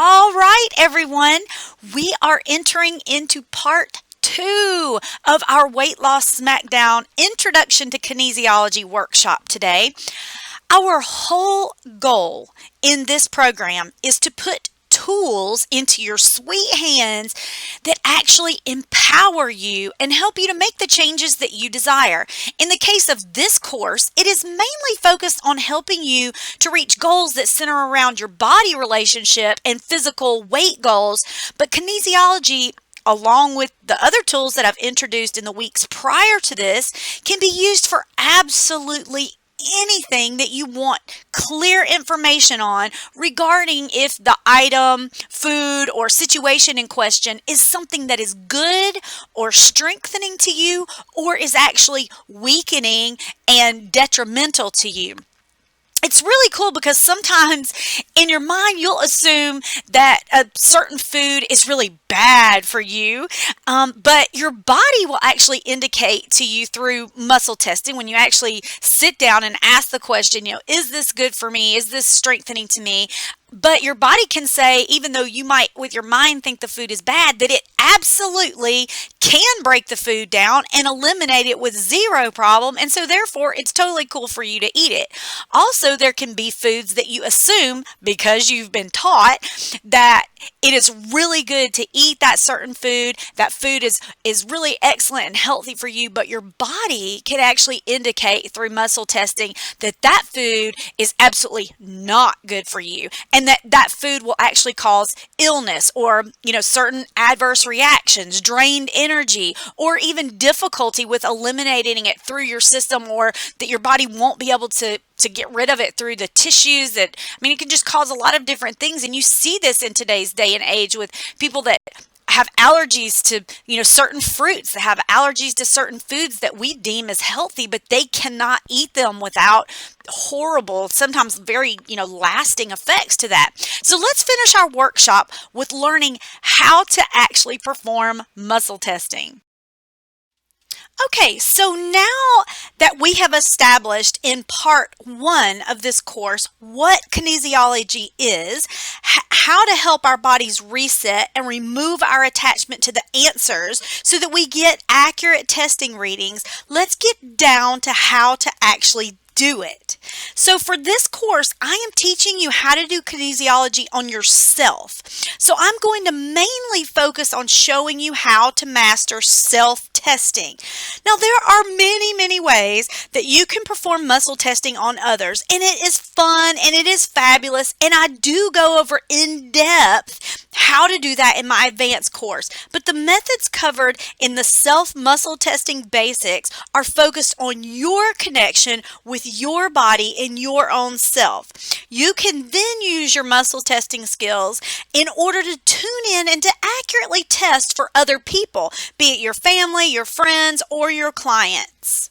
All right, everyone, we are entering into part 2 of our Weight Loss SmackDown Introduction to Kinesiology workshop today. Our whole goal in this program is to put tools into your sweet hands that actually empower you and help you to make the changes that you desire. In the case of this course, it is mainly focused on helping you to reach goals that center around your body relationship and physical weight goals, but kinesiology, along with the other tools that I've introduced in the weeks prior to this, can be used for absolutely anything that you want clear information on regarding if the item, food, or situation in question is something that is good or strengthening to you or is actually weakening and detrimental to you. It's really cool because sometimes in your mind you'll assume that a certain food is really bad for you, but your body will actually indicate to you through muscle testing when you actually sit down and ask the question, is this good for me? Is this strengthening to me? But your body can say, even though you might with your mind think the food is bad, that it absolutely can break the food down and eliminate it with zero problem, and so therefore it's totally cool for you to eat it. Also, there can be foods that you assume because you've been taught that it is really good to eat that certain food, that food is really excellent and healthy for you, but your body can actually indicate through muscle testing that that food is absolutely not good for you, and that food will actually cause illness or certain adverse reactions, drained energy, or even difficulty with eliminating it through your system, or that your body won't be able to get rid of it through the tissues. It can just cause a lot of different things, and you see this in today's day and age with people that have allergies to certain fruits, that have allergies to certain foods that we deem as healthy, but they cannot eat them without horrible, sometimes very lasting effects to that. So let's finish our workshop with learning how to actually perform muscle testing. Okay, so now that we have established in part 1 of this course what kinesiology is, how to help our bodies reset and remove our attachment to the answers so that we get accurate testing readings, let's get down to how to actually do it. So for this course, I am teaching you how to do kinesiology on yourself. So I'm going to mainly focus on showing you how to master self-testing. Now, there are many ways that you can perform muscle testing on others, and it is fun and it is fabulous, and I do go over in depth how to do that in my advanced course. But the methods covered in the self-muscle testing basics are focused on your connection with your body and your own self. You can then use your muscle testing skills in order to tune in and to accurately test for other people, be it your family, your friends, or your clients.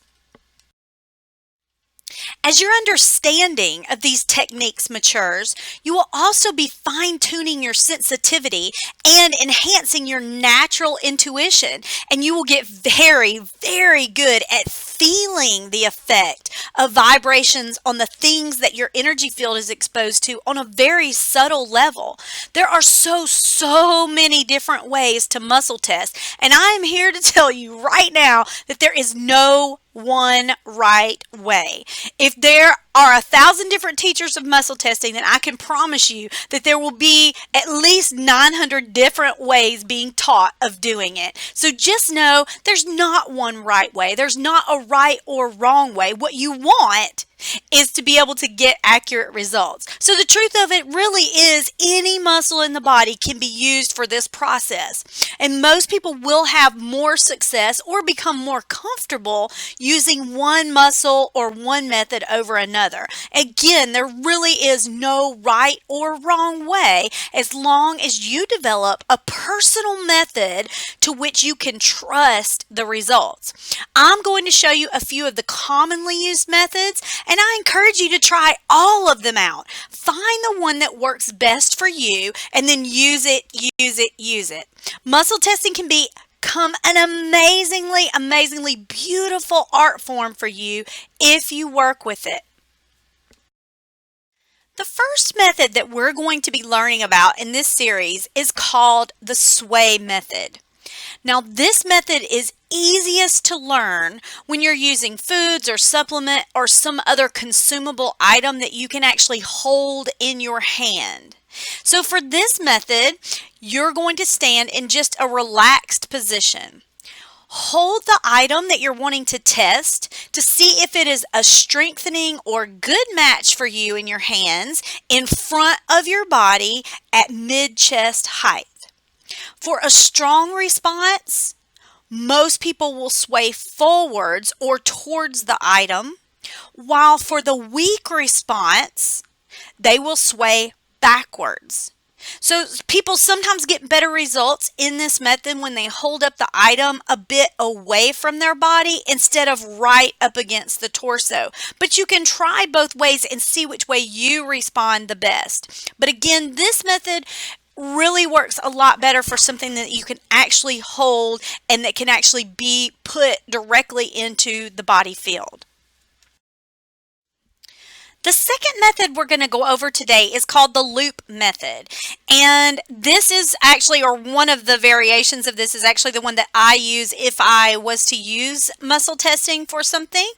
As your understanding of these techniques matures, you will also be fine-tuning your sensitivity and enhancing your natural intuition, and you will get very good at feeling the effect of vibrations on the things that your energy field is exposed to on a very subtle level. There are so many different ways to muscle test, and I am here to tell you right now that there is no one right way. If there are 1,000 different teachers of muscle testing, then I can promise you that there will be at least 900 different ways being taught of doing it. So just know there's not one right way. There's not a right or wrong way. What you want is to be able to get accurate results. So the truth of it really is any muscle in the body can be used for this process. And most people will have more success or become more comfortable using one muscle or one method over another. Again, there really is no right or wrong way as long as you develop a personal method to which you can trust the results. I'm going to show you a few of the commonly used methods, and I encourage you to try all of them out. Find the one that works best for you and then use it. Muscle testing can become an amazingly beautiful art form for you if you work with it. The first method that we're going to be learning about in this series is called the sway method. Now, this method is easiest to learn when you're using foods or supplement or some other consumable item that you can actually hold in your hand. So for this method, you're going to stand in just a relaxed position. Hold the item that you're wanting to test to see if it is a strengthening or good match for you in your hands in front of your body at mid-chest height. For a strong response, most people will sway forwards or towards the item, while for the weak response, they will sway backwards. So people sometimes get better results in this method when they hold up the item a bit away from their body instead of right up against the torso. But you can try both ways and see which way you respond the best. But again, this method really works a lot better for something that you can actually hold and that can actually be put directly into the body field. The second method we're going to go over today is called the loop method. And this is actually, or one of the variations of this is actually the one that I use if I was to use muscle testing for something.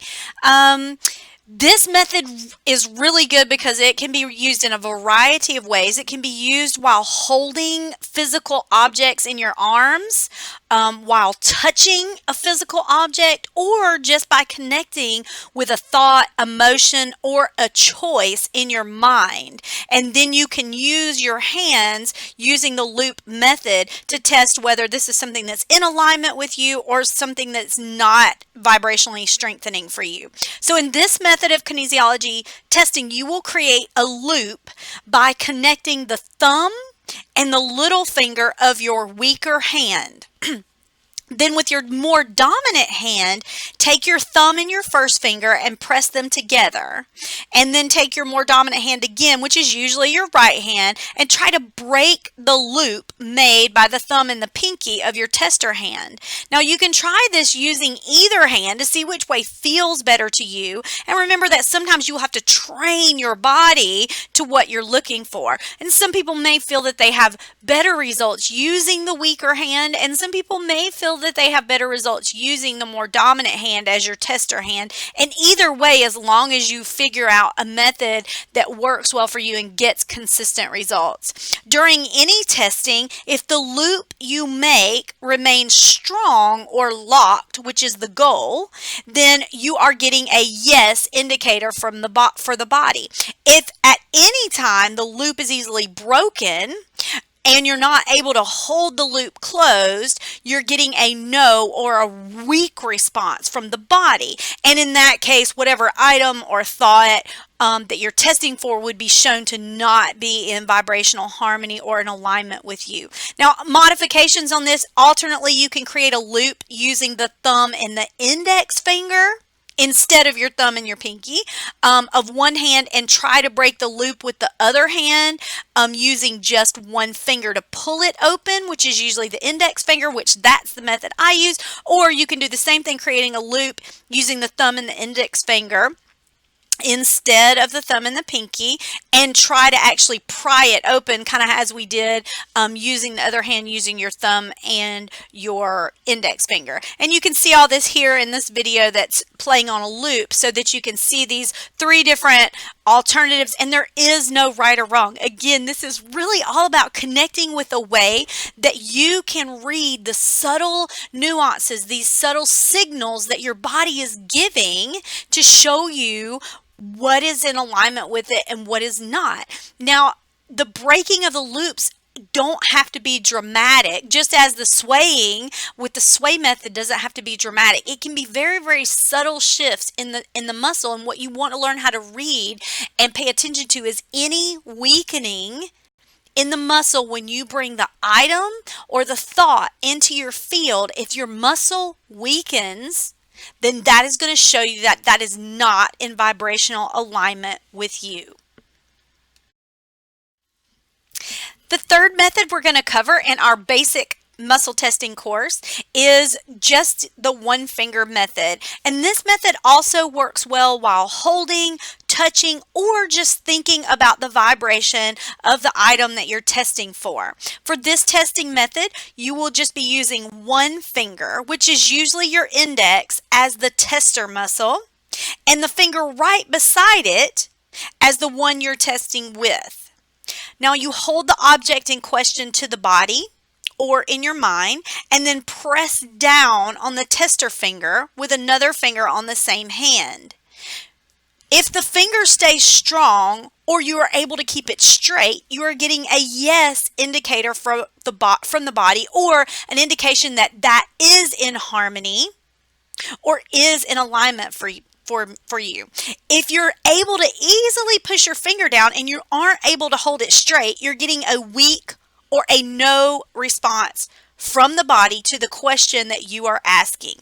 This method is really good because it can be used in a variety of ways. It can be used while holding physical objects in your arms, while touching a physical object, or just by connecting with a thought, emotion, or a choice in your mind. And then you can use your hands using the loop method to test whether this is something that's in alignment with you or something that's not vibrationally strengthening for you. So in this method of kinesiology testing, you will create a loop by connecting the thumb and the little finger of your weaker hand. Then with your more dominant hand, take your thumb and your first finger and press them together. And then take your more dominant hand again, which is usually your right hand, and try to break the loop made by the thumb and the pinky of your tester hand. Now you can try this using either hand to see which way feels better to you. And remember that sometimes you'll have to train your body to what you're looking for. And some people may feel that they have better results using the weaker hand, and some people may feel that they have better results using the more dominant hand as your tester hand. And either way, as long as you figure out a method that works well for you and gets consistent results. During any testing, if the loop you make remains strong or locked, which is the goal, then you are getting a yes indicator from for the body. If at any time the loop is easily broken, and you're not able to hold the loop closed, you're getting a no or a weak response from the body. And in that case, whatever item or thought that you're testing for would be shown to not be in vibrational harmony or in alignment with you. Now, modifications on this, alternately, you can create a loop using the thumb and the index finger instead of your thumb and your pinky of one hand, and try to break the loop with the other hand using just one finger to pull it open, which is usually the index finger, which that's the method I use. Or you can do the same thing, creating a loop using the thumb and the index finger instead of the thumb and the pinky, and try to actually pry it open, kind of as we did using the other hand, using your thumb and your index finger. And you can see all this here in this video that's playing on a loop so that you can see these three different alternatives, and there is no right or wrong. Again, this is really all about connecting with a way that you can read the subtle nuances, these subtle signals that your body is giving to show you what is in alignment with it and what is not. Now, the breaking of the loops don't have to be dramatic, just as the swaying with the sway method doesn't have to be dramatic. It can be very, very subtle shifts in the muscle, and what you want to learn how to read and pay attention to is any weakening in the muscle when you bring the item or the thought into your field. If your muscle weakens, then that is going to show you that that is not in vibrational alignment with you. The third method we're going to cover in our basic muscle testing course is just the one finger method. And this method also works well while holding, touching, or just thinking about the vibration of the item that you're testing for. For this testing method, you will just be using one finger, which is usually your index, as the tester muscle, and the finger right beside it as the one you're testing with. Now you hold the object in question to the body or in your mind, and then press down on the tester finger with another finger on the same hand. If the finger stays strong or you are able to keep it straight, you are getting a yes indicator from the body, or an indication that that is in harmony or is in alignment for you. If you're able to easily push your finger down and you aren't able to hold it straight, you're getting a weak or a no response from the body to the question that you are asking.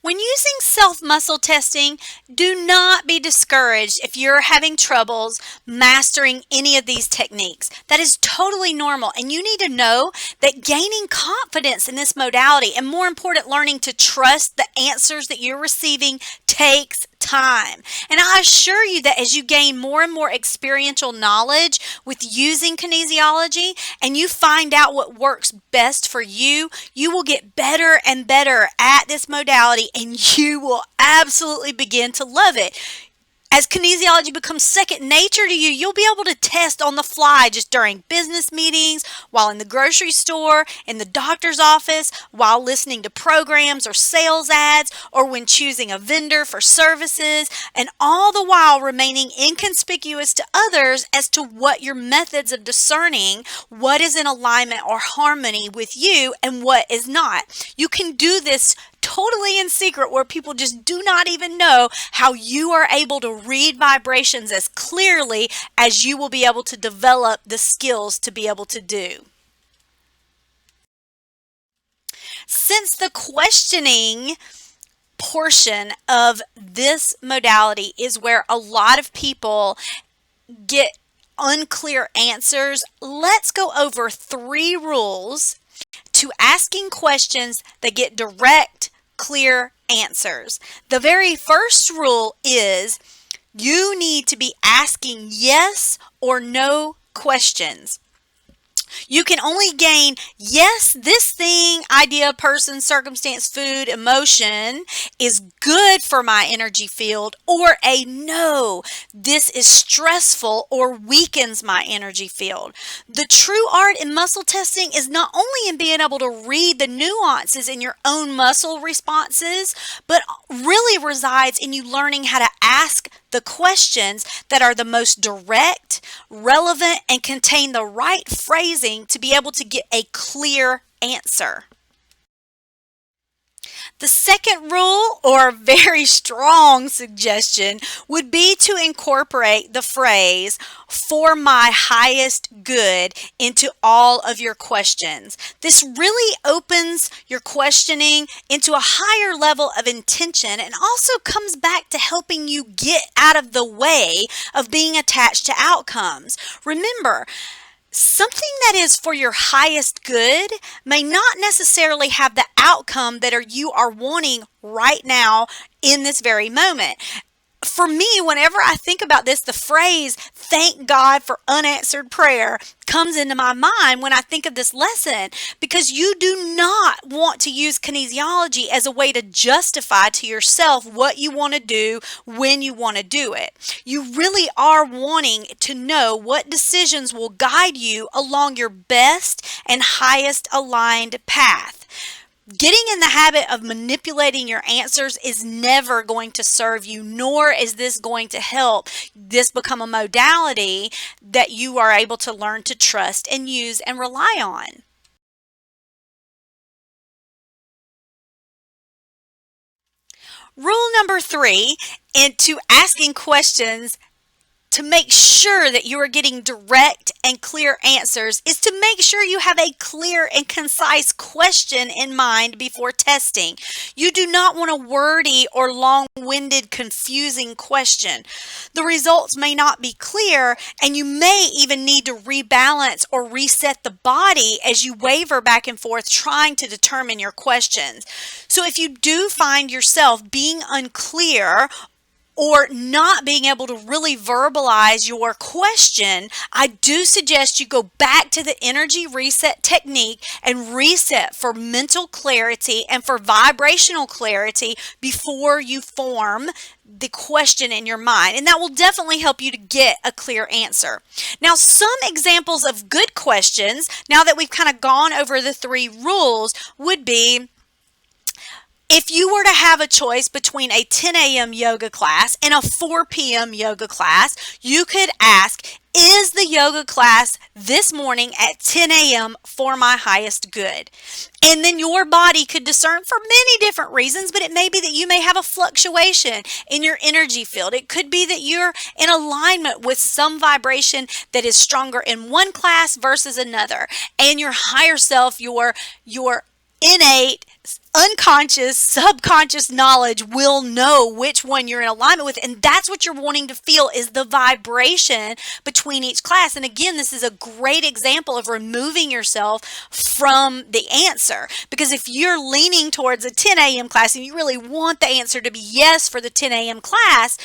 When using self-muscle testing, do not be discouraged if you're having troubles mastering any of these techniques. That is totally normal, and you need to know that gaining confidence in this modality, and more important, learning to trust the answers that you're receiving, takes time. And I assure you that as you gain more and more experiential knowledge with using kinesiology and you find out what works best for you, you will get better and better at this modality, and you will absolutely begin to love it. As kinesiology becomes second nature to you, you'll be able to test on the fly just during business meetings, while in the grocery store, in the doctor's office, while listening to programs or sales ads, or when choosing a vendor for services, and all the while remaining inconspicuous to others as to what your methods of discerning what is in alignment or harmony with you and what is not. You can do this totally in secret, where people just do not even know how you are able to read vibrations as clearly as you will be able to develop the skills to be able to do. Since the questioning portion of this modality is where a lot of people get unclear answers, let's go over 3 rules to asking questions that get direct, clear answers. The very first rule is you need to be asking yes or no questions. You can only gain yes, this thing, idea, person, circumstance, food, emotion is good for my energy field, or a no, this is stressful or weakens my energy field. The true art in muscle testing is not only in being able to read the nuances in your own muscle responses, but really resides in you learning how to ask the questions that are the most direct, relevant, and contain the right phrasing to be able to get a clear answer. The second rule, or very strong suggestion, would be to incorporate the phrase "for my highest good" into all of your questions. This really opens your questioning into a higher level of intention, and also comes back to helping you get out of the way of being attached to outcomes. Remember, something that is for your highest good may not necessarily have the outcome that you are wanting right now in this very moment. For me, whenever I think about this, the phrase "thank God for unanswered prayer" comes into my mind when I think of this lesson, because you do not want to use kinesiology as a way to justify to yourself what you want to do when you want to do it. You really are wanting to know what decisions will guide you along your best and highest aligned path. Getting in the habit of manipulating your answers is never going to serve you, nor is this going to help this become a modality that you are able to learn to trust and use and rely on. Rule number 3 into asking questions to make sure that you are getting direct and clear answers is to make sure you have a clear and concise question in mind before testing. You do not want a wordy or long-winded, confusing question. The results may not be clear, and you may even need to rebalance or reset the body as you waver back and forth trying to determine your questions. So if you do find yourself being unclear or not being able to really verbalize your question, I do suggest you go back to the energy reset technique and reset for mental clarity and for vibrational clarity before you form the question in your mind. And that will definitely help you to get a clear answer. Now, some examples of good questions, now that we've kind of gone over the 3 rules, would be, if you were to have a choice between a 10 a.m. yoga class and a 4 p.m. yoga class, you could ask, is the yoga class this morning at 10 a.m. for my highest good? And then your body could discern for many different reasons, but it may be that you may have a fluctuation in your energy field. It could be that you're in alignment with some vibration that is stronger in one class versus another. And your higher self, your innate, unconscious, subconscious knowledge will know which one you're in alignment with, and that's what you're wanting to feel, is the vibration between each class. And again, this is a great example of removing yourself from the answer, because if you're leaning towards a 10 a.m. class and you really want the answer to be yes for the 10 a.m. class,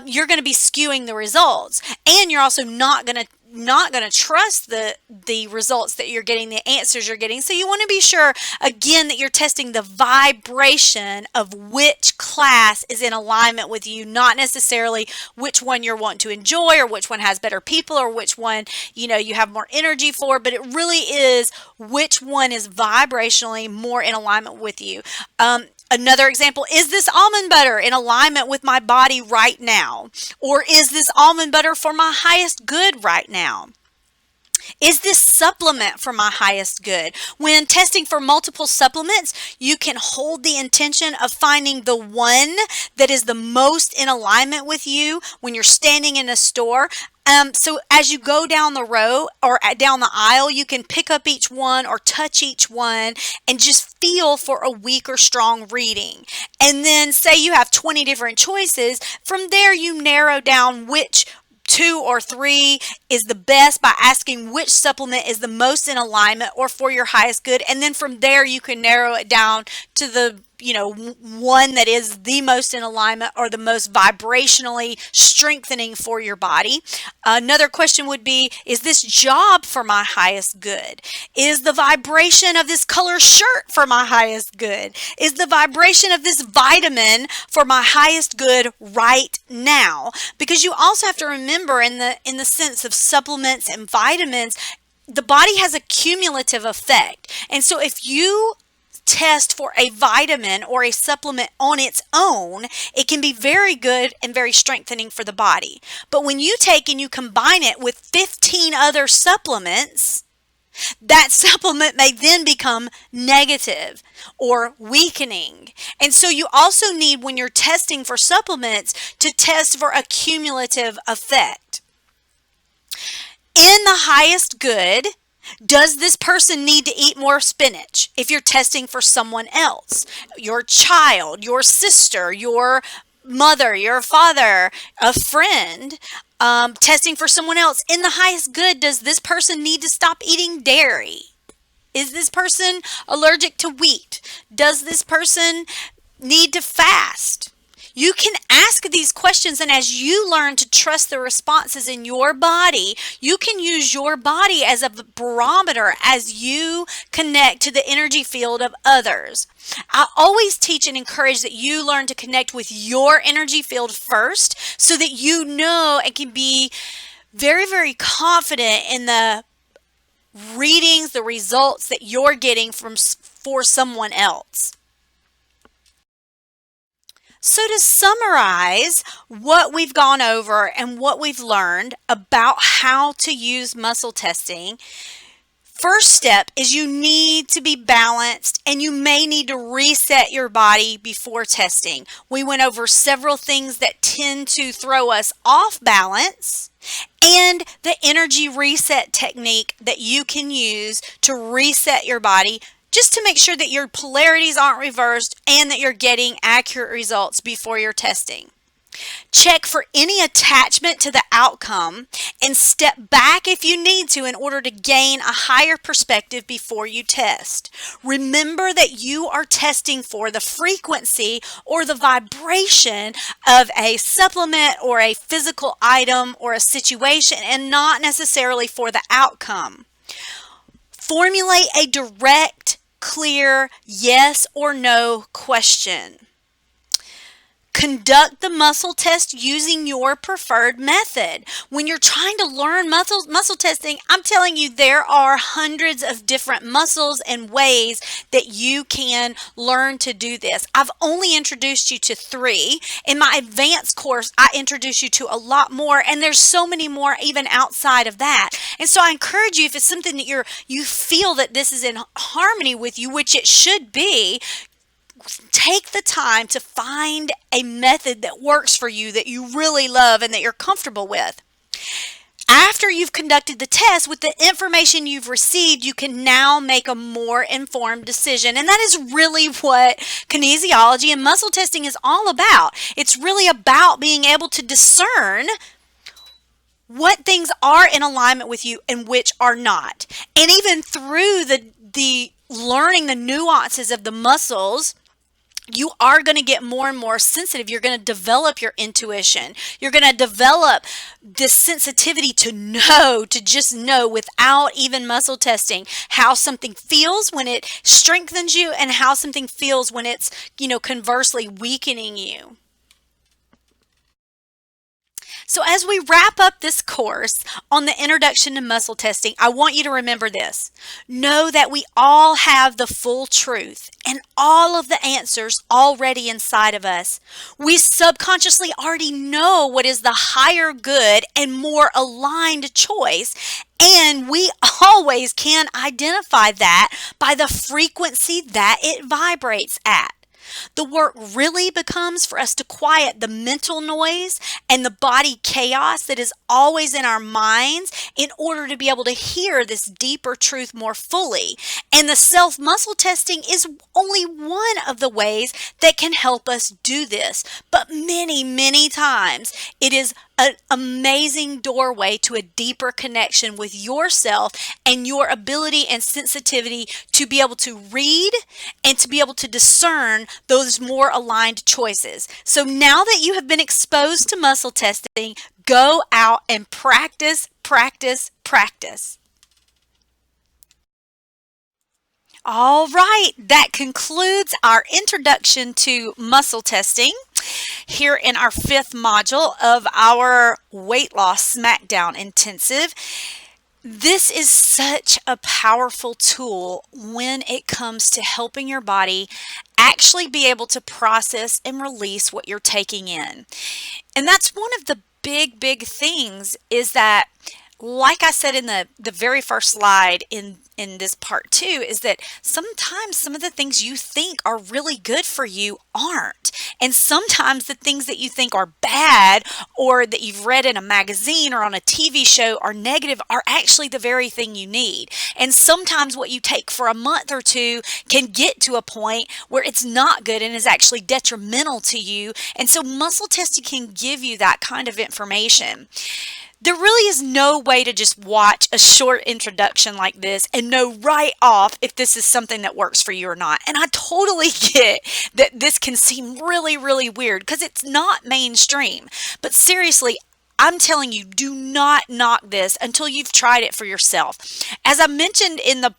you're going to be skewing the results, and you're also not going to trust the results that you're getting, the answers you're getting. So you want to be sure, again, that you're testing the vibration of which class is in alignment with you, not necessarily which one you're wanting to enjoy or which one has better people or which one, you have more energy for, but it really is which one is vibrationally more in alignment with you. Another example, is this almond butter in alignment with my body right now? Or is this almond butter for my highest good right now? Is this supplement for my highest good? When testing for multiple supplements, you can hold the intention of finding the one that is the most in alignment with you when you're standing in a store. So as you go down the row or down the aisle, you can pick up each one or touch each one and just feel for a weak or strong reading. And then say you have 20 different choices. From there, you narrow down which 2 or 3 is the best by asking which supplement is the most in alignment or for your highest good. And then from there, you can narrow it down to the one that is the most in alignment or the most vibrationally strengthening for your body. Another question would be, is this job for my highest good? Is the vibration of this color shirt for my highest good? Is the vibration of this vitamin for my highest good right now? Because you also have to remember, in the sense of supplements and vitamins, the body has a cumulative effect. And so if you test for a vitamin or a supplement on its own, it can be very good and very strengthening for the body. But when you take and you combine it with 15 other supplements, that supplement may then become negative or weakening. And so you also need, when you're testing for supplements, to test for a cumulative effect. In the highest good, does this person need to eat more spinach? If you're testing for someone else, your child, your sister, your mother, your father, a friend, testing for someone else, in the highest good, does this person need to stop eating dairy? Is this person allergic to wheat? Does this person need to fast? You can ask these questions, and as you learn to trust the responses in your body, you can use your body as a barometer as you connect to the energy field of others. I always teach and encourage that you learn to connect with your energy field first, so that you know and can be very, very confident in the readings, the results that you're getting for someone else. So to summarize what we've gone over and what we've learned about how to use muscle testing, First step is you need to be balanced, and you may need to reset your body before testing. We went over several things that tend to throw us off balance, and the energy reset technique that you can use to reset your body just to make sure that your polarities aren't reversed and that you're getting accurate results before you're testing. Check for any attachment to the outcome and step back if you need to in order to gain a higher perspective before you test. Remember that you are testing for the frequency or the vibration of a supplement or a physical item or a situation, and not necessarily for the outcome. Formulate a direct, clear yes or no question. Conduct the muscle test using your preferred method. When you're trying to learn muscle testing, I'm telling you, there are hundreds of different muscles and ways that you can learn to do this. I've only introduced you to 3. In my advanced course, I introduce you to a lot more, and there's so many more even outside of that. And so I encourage you, if it's something that you feel that this is in harmony with you, which it should be, take the time to find a method that works for you, that you really love and that you're comfortable with. After you've conducted the test, with the information you've received, you can now make a more informed decision. And that is really what kinesiology and muscle testing is all about. It's really about being able to discern what things are in alignment with you and which are not. And even through the learning the nuances of the muscles, you are going to get more and more sensitive. You're going to develop your intuition. You're going to develop this sensitivity to just know without even muscle testing how something feels when it strengthens you and how something feels when it's, conversely weakening you. So as we wrap up this course on the introduction to muscle testing, I want you to remember this. Know that we all have the full truth and all of the answers already inside of us. We subconsciously already know what is the higher good and more aligned choice, and we always can identify that by the frequency that it vibrates at. The work really becomes for us to quiet the mental noise and the body chaos that is always in our minds in order to be able to hear this deeper truth more fully. And the self-muscle testing is only one of the ways that can help us do this. But many, many times it is an amazing doorway to a deeper connection with yourself and your ability and sensitivity to be able to read and to be able to discern those more aligned choices. So now that you have been exposed to muscle testing, go out and practice, practice, practice. All right, that concludes our introduction to muscle testing here in our 5th module of our Weight Loss SmackDown Intensive. This is such a powerful tool when it comes to helping your body actually be able to process and release what you're taking in. And that's one of the big things, is that, like I said in the very first slide in this part 2, is that sometimes some of the things you think are really good for you aren't. And sometimes the things that you think are bad or that you've read in a magazine or on a TV show are negative are actually the very thing you need. And sometimes what you take for a month or 2 can get to a point where it's not good and is actually detrimental to you. And so muscle testing can give you that kind of information. There really is no way to just watch a short introduction like this and know right off if this is something that works for you or not. And I totally get that this can seem really weird because it's not mainstream. But seriously, I'm telling you, do not knock this until you've tried it for yourself. As I mentioned in the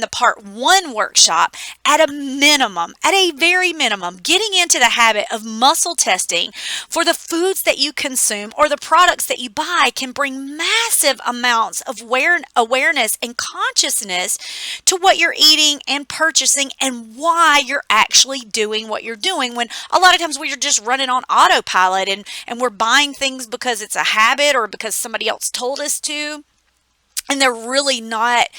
part 1 workshop, at a very minimum, getting into the habit of muscle testing for the foods that you consume or the products that you buy can bring massive amounts of awareness and consciousness to what you're eating and purchasing and why you're actually doing what you're doing, when a lot of times we're just running on autopilot and we're buying things because it's a habit or because somebody else told us to. and they're really not,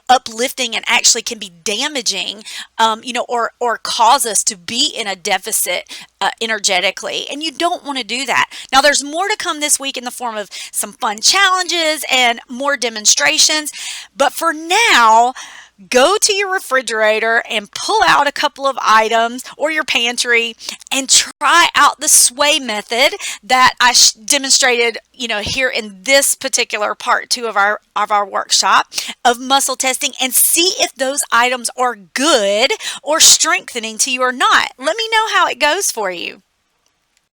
uplifting, and actually can be damaging, or cause us to be in a deficit energetically. And you don't want to do that. Now, there's more to come this week in the form of some fun challenges and more demonstrations. But for now, go to your refrigerator and pull out a couple of items, or your pantry, and try out the sway method that I demonstrated, here in this particular part 2 of our workshop of muscle testing, and see if those items are good or strengthening to you or not. Let me know how it goes for you.